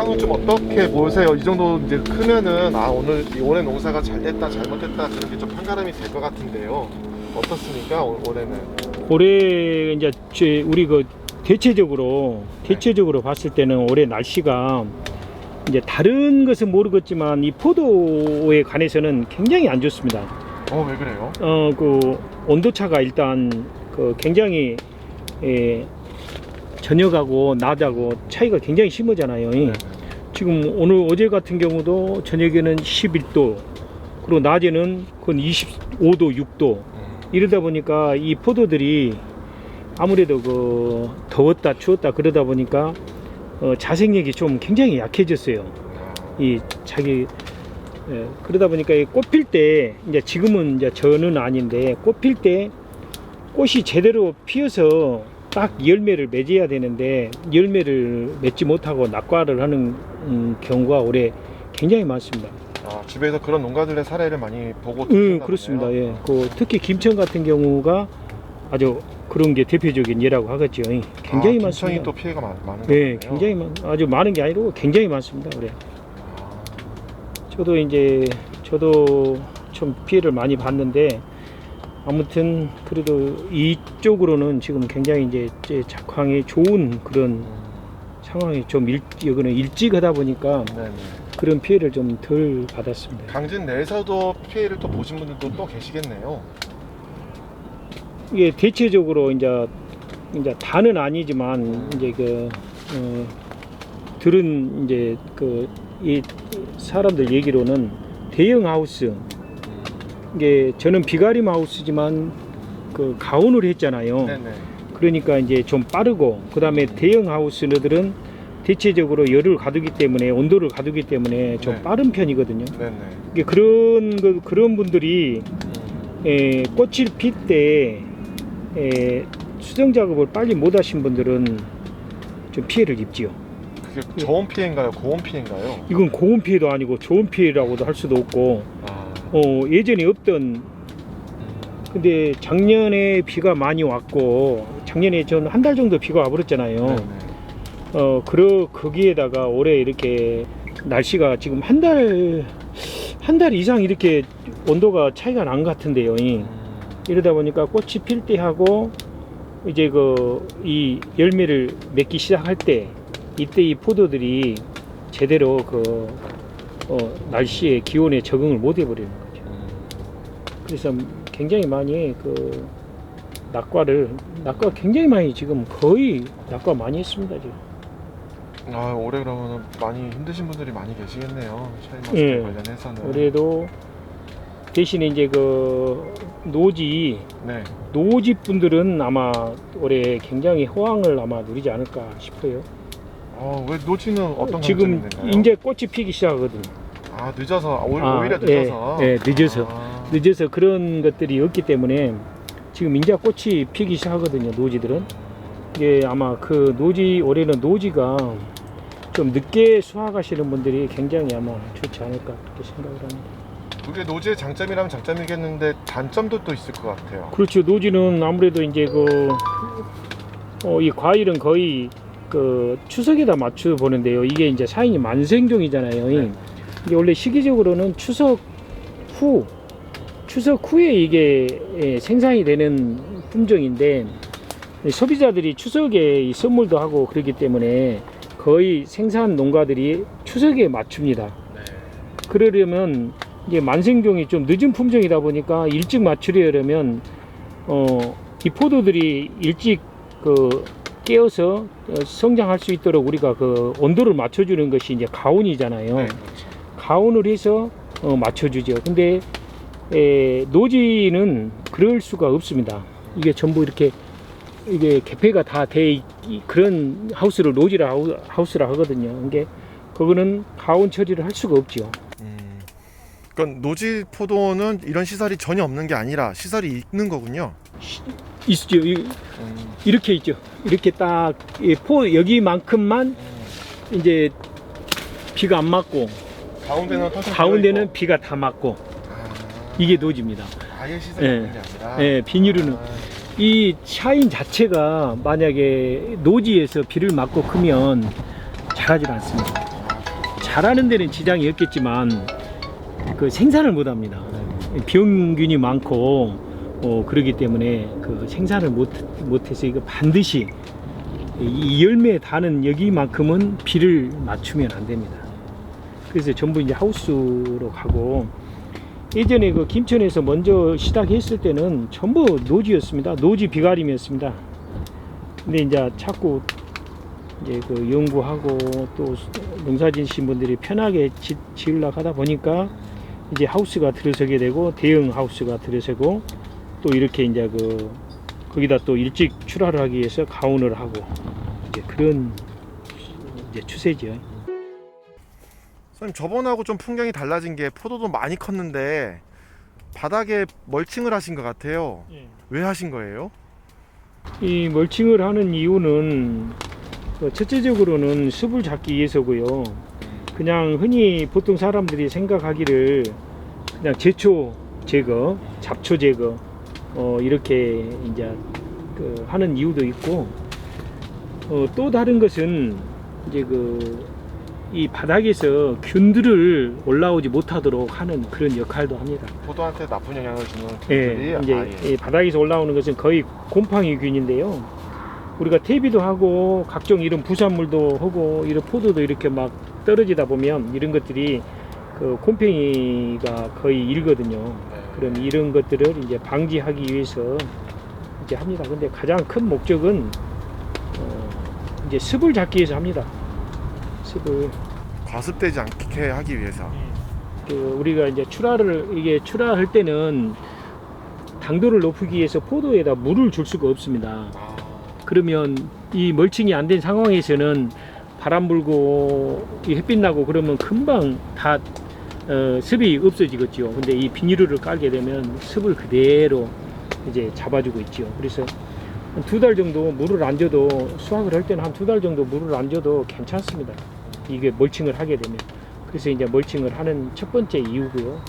상황은 좀 어떻게 보세요? 이 정도 이제 크면은 오늘 올해 농사가 잘 됐다 잘못됐다 그런 게 좀 판가름이 될 것 같은데요. 어떻습니까? 올해는? 올해 이제 우리 그 대체적으로 봤을 때는 올해 날씨가 이제 다른 것은 모르겠지만 이 포도에 관해서는 굉장히 안 좋습니다. 왜 그래요? 그 온도차가 일단 그 굉장히 저녁하고 낮하고 차이가 굉장히 심하잖아요. 네. 지금 오늘 어제 같은 경우도 저녁에는 11도 그리고 낮에는 건 25도 6도 이러다 보니까 이 포도들이 아무래도 그 더웠다 추웠다 그러다 보니까 자생력이 좀 굉장히 약해졌어요. 이 자기 그러다 보니까 꽃 필 때 이제 지금은 이제 저는 아닌데 꽃 필 때 꽃이 제대로 피어서 딱 열매를 맺어야 되는데 열매를 맺지 못하고 낙과를 하는 경우가 올해 굉장히 많습니다. 주변에서 그런 농가들의 사례를 많이 보고 계시나 그렇습니다. 보네요. 예. 특히 김천 같은 경우가 아주 그런 게 대표적인 예라고 하겠죠. 굉장히 많습니다. 김천이 또 피해가 많은 거네요. 네, 굉장히 아주 많은 게 아니고 굉장히 많습니다. 올해. 저도 좀 피해를 많이 봤는데 아무튼 그래도 이쪽으로는 지금 굉장히 이제 작황이 좋은 그런 상황이 좀 여기는 일찍 하다 보니까 네네. 그런 피해를 좀 덜 받았습니다. 강진 내에서도 피해를 또 보신 분들도 또 계시겠네요. 이게 대체적으로 이제 다는 아니지만 이제 들은 이제 이 사람들 얘기로는 대형 하우스 이게 저는 비가림 하우스지만 가온을 했잖아요. 네네. 그러니까 이제 좀 빠르고 그 다음에 대형 하우스들은 대체적으로 열을 가두기 때문에 온도를 가두기 때문에 좀 네. 빠른 편이거든요. 네네. 이게 그런 분들이 꽃을 필 때 수정 작업을 빨리 못 하신 분들은 좀 피해를 입지요. 그게 저온 피해인가요? 고온 피해인가요? 이건 고온 피해도 아니고 좋은 피해라고도 할 수도 없고 예전에 없던 근데 작년에 비가 많이 왔고 작년에 전 한 달 정도 비가 와버렸잖아요. 네네. 거기에다가 올해 이렇게 날씨가 지금 한 달 이상 이렇게 온도가 차이가 난 것 같은데요. 이러다 보니까 꽃이 필 때 하고 이제 이 열매를 맺기 시작할 때 이때 이 포도들이 제대로 날씨에 기온에 적응을 못 해버리는 거죠. 그래서 굉장히 많이 낙과 굉장히 많이 지금 거의 낙과 많이 했습니다 지금. 올해 그러면 많이 힘드신 분들이 많이 계시겠네요. 샤인머스켓 관련해서는. 올해도 대신에 이제 노지 분들은 아마 올해 굉장히 호황을 아마 누리지 않을까 싶어요. 왜 노지는 어떤 지금 관점인가요? 이제 꽃이 피기 시작하거든요. 늦어서 오히려 늦어서. 늦어서 그런 것들이 없기 때문에 지금 이제 꽃이 피기 시작하거든요. 노지들은 이게 아마 올해는 노지가 좀 늦게 수확하시는 분들이 굉장히 아마 좋지 않을까 그렇게 생각을 합니다. 그게 노지의 장점이라면 장점이겠는데 단점도 또 있을 것 같아요. 그렇죠. 노지는 아무래도 이제 이 과일은 거의 추석에다 맞춰 보는데요. 이게 이제 사인이 만생종이잖아요. 네. 이게 원래 시기적으로는 추석 후에 이게 생산이 되는 품종인데 소비자들이 추석에 이 선물도 하고 그렇기 때문에 거의 생산 농가들이 추석에 맞춥니다. 네. 그러려면 이게 만생종이 좀 늦은 품종이다 보니까 일찍 맞추려면 이 포도들이 일찍 깨어서 성장할 수 있도록 우리가 온도를 맞춰주는 것이 이제 가온이잖아요. 네, 가온을 해서 맞춰주죠. 근데 노지는 그럴 수가 없습니다. 이게 전부 이렇게 이게 개폐가 다 돼 그런 하우스를 노지라 하우스라 하거든요. 이게 그거는 가온 처리를 할 수가 없죠. 그러니까 노지 포도는 이런 시설이 전혀 없는 게 아니라 시설이 있는 거군요. 있죠. 이렇게 있죠. 이렇게 딱 여기만큼만 이제 비가 안 맞고 가운데는 비가 다 맞고 이게 노지입니다. 아예 시설이 없는 게 아니라. 비닐은 이 샤인 자체가 만약에 노지에서 비를 맞고 크면 자라질 않습니다. 잘하는 데는 지장이 없겠지만 그 생산을 못합니다. 병균이 많고 그러기 때문에 그 생산을 못해서 이거 반드시 이 열매에 다는 여기만큼은 비를 맞추면 안 됩니다. 그래서 전부 이제 하우스로 가고, 예전에 그 김천에서 먼저 시작했을 때는 전부 노지였습니다. 노지 비가림이었습니다. 근데 이제 자꾸 이제 그 연구하고 또 농사 지으신 분들이 편하게 지으려고 하다 보니까 이제 하우스가 들어서게 되고, 대형 하우스가 들어서고, 또 이렇게 이제 거기다 또 일찍 출하를 하기 위해서 가온을 하고, 이제 그런 이제 추세죠. 선생님, 저번하고 좀 풍경이 달라진 게 포도도 많이 컸는데 바닥에 멀칭을 하신 것 같아요. 왜 하신 거예요? 이 멀칭을 하는 이유는 첫째적으로는 습을 잡기 위해서고요. 그냥 흔히 보통 사람들이 생각하기를 그냥 제초 제거, 잡초 제거 이렇게 이제 하는 이유도 있고, 또 다른 것은 이제 이 바닥에서 균들을 올라오지 못하도록 하는 그런 역할도 합니다. 포도한테 나쁜 영향을 주는 예, 균들이 이제 이 바닥에서 올라오는 것은 거의 곰팡이균인데요. 우리가 퇴비도 하고 각종 이런 부산물도 하고 이런 포도도 이렇게 막 떨어지다 보면 이런 것들이 곰팡이가 거의 일거든요. 그럼 이런 것들을 이제 방지하기 위해서 이제 합니다. 근데 가장 큰 목적은 이제 습을 잡기 위해서 합니다. 습을 과습되지 않게 하기 위해서. 우리가 이제 출하할 때는 당도를 높이기 위해서 포도에다 물을 줄 수가 없습니다. 그러면 이 멀칭이 안 된 상황에서는 바람 불고 이 햇빛 나고 그러면 금방 다 습이 없어지겠죠. 근데 이 비닐을 깔게 되면 습을 그대로 이제 잡아주고 있죠. 그래서 한 2달 정도 물을 안 줘도, 수확을 할 때는 한 2달 정도 물을 안 줘도 괜찮습니다. 이게 멀칭을 하게 되면. 그래서 이제 멀칭을 하는 첫 번째 이유고요.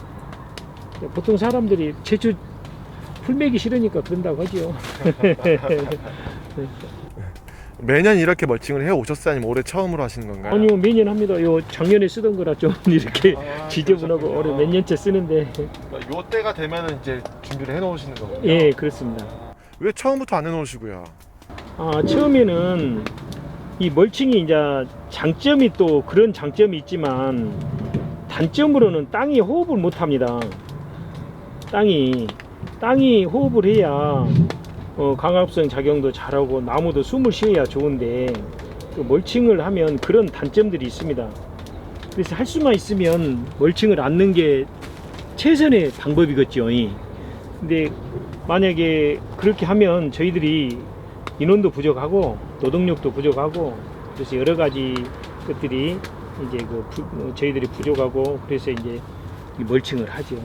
보통 사람들이 제초 풀매기 싫으니까 그런다고 하죠. 매년 이렇게 멀칭을 해 오셨어요? 아니면 올해 처음으로 하시는 건가요? 아니요, 매년 합니다. 작년에 쓰던 거라 좀 이렇게 지저분하고 그러셨군요. 올해 몇 년째 쓰는데. 요 때가 되면은 이제 준비를 해 놓으시는 거군요. 예, 그렇습니다. 왜 처음부터 안 해 놓으시고요? 처음에는 이 멀칭이 이제 장점이 또 그런 장점이 있지만, 단점으로는 땅이 호흡을 못 합니다. 땅이 호흡을 해야 광합성 작용도 잘하고 나무도 숨을 쉬어야 좋은데, 그 멀칭을 하면 그런 단점들이 있습니다. 그래서 할 수만 있으면 멀칭을 않는 게 최선의 방법이겠죠. 근데 만약에 그렇게 하면 저희들이 인원도 부족하고 노동력도 부족하고, 그래서 여러 가지 것들이 이제 저희들이 부족하고, 그래서 이제 이 멀칭을 하죠.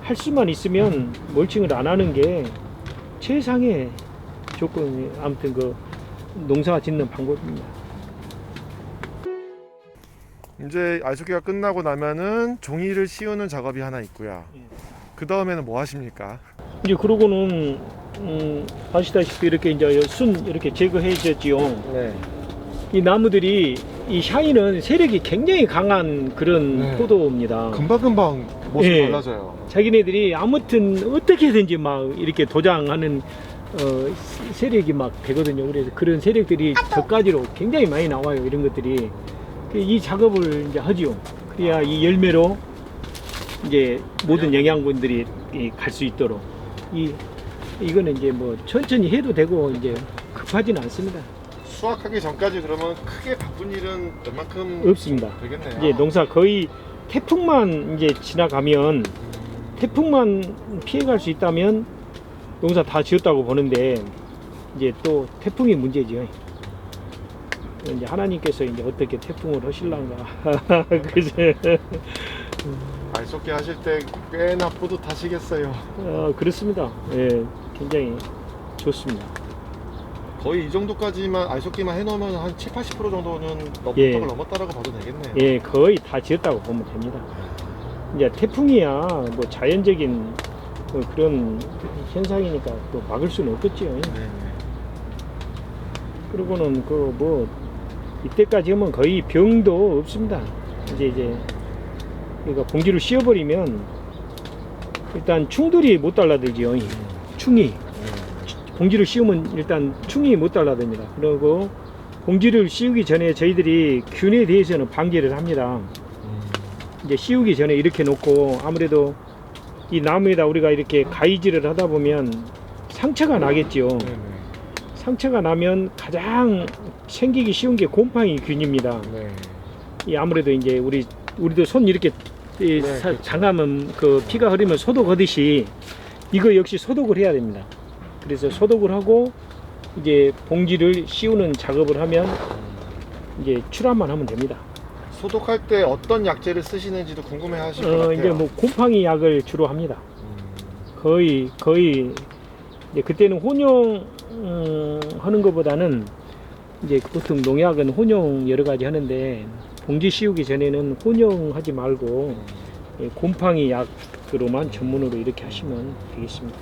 할 수만 있으면 멀칭을 안 하는 게 최상의 조건이, 아무튼 농사 짓는 방법입니다. 이제 알속기가 끝나고 나면은 종이를 씌우는 작업이 하나 있고요. 그 다음에는 뭐 하십니까? 이제 그러고는 아시다시피 이렇게 이제 이렇게 제거해졌지요. 네. 이 나무들이, 이 샤인은 세력이 굉장히 강한 그런 포도입니다. 금방금방 모습이 예. 달라져요. 자기네들이 아무튼 어떻게든지 막 이렇게 도장하는 세력이 막 되거든요. 그래서 그런 세력들이 저까지로 굉장히 많이 나와요. 이런 것들이. 이 작업을 이제 하죠. 그래야 이 열매로 이제 모든 영양분들이 갈 수 있도록. 이거는 이제 뭐 천천히 해도 되고 이제 급하지는 않습니다. 수확하기 전까지 그러면 크게 바쁜 일은 웬만큼 없습니다. 되겠네요. 이제 농사 거의 태풍만 이제 지나가면, 태풍만 피해갈 수 있다면 농사 다 지었다고 보는데, 이제 또 태풍이 문제죠. 이제 하나님께서 이제 어떻게 태풍을 하실란가. 그래서 알속기 하실 때 꽤나 뿌듯하시겠어요. 그렇습니다. 예, 굉장히 좋습니다. 거의 이 정도까지만 알속기만 해놓으면 한 70-80% 정도는 예. 넘었다라고 봐도 되겠네요. 예, 거의 다 지었다고 보면 됩니다. 이제 태풍이야 뭐 자연적인 그런 현상이니까 또 막을 수는 없겠죠. 네. 그리고는 이때까지 하면 거의 병도 없습니다. 이제 그러니까 봉지를 씌워버리면 일단 충들이 못 달라들죠. 충이 봉지를 씌우면 일단 충이 못 달라듭니다. 그리고 봉지를 씌우기 전에 저희들이 균에 대해서는 방제를 합니다. 이제 씌우기 전에 이렇게 놓고 아무래도 이 나무에다 우리가 이렇게 가위질을 하다 보면 상처가 나겠죠. 네네. 상처가 나면 가장 생기기 쉬운 게 곰팡이 균입니다. 네. 이 아무래도 이제 우리도 손 이렇게 네, 그렇죠. 장하면 그 피가 흐르면 소독하듯이 이거 역시 소독을 해야 됩니다. 그래서 소독을 하고 이제 봉지를 씌우는 작업을 하면 이제 출하만 하면 됩니다. 소독할 때 어떤 약재를 쓰시는지도 궁금해 하실 것 같아요. 이제 뭐 곰팡이 약을 주로 합니다. 거의 이제 그때는 혼용 하는 것보다는 이제 보통 농약은 혼용 여러 가지 하는데 봉지 씌우기 전에는 혼용하지 말고 곰팡이 약으로만 전문으로 이렇게 하시면 되겠습니다.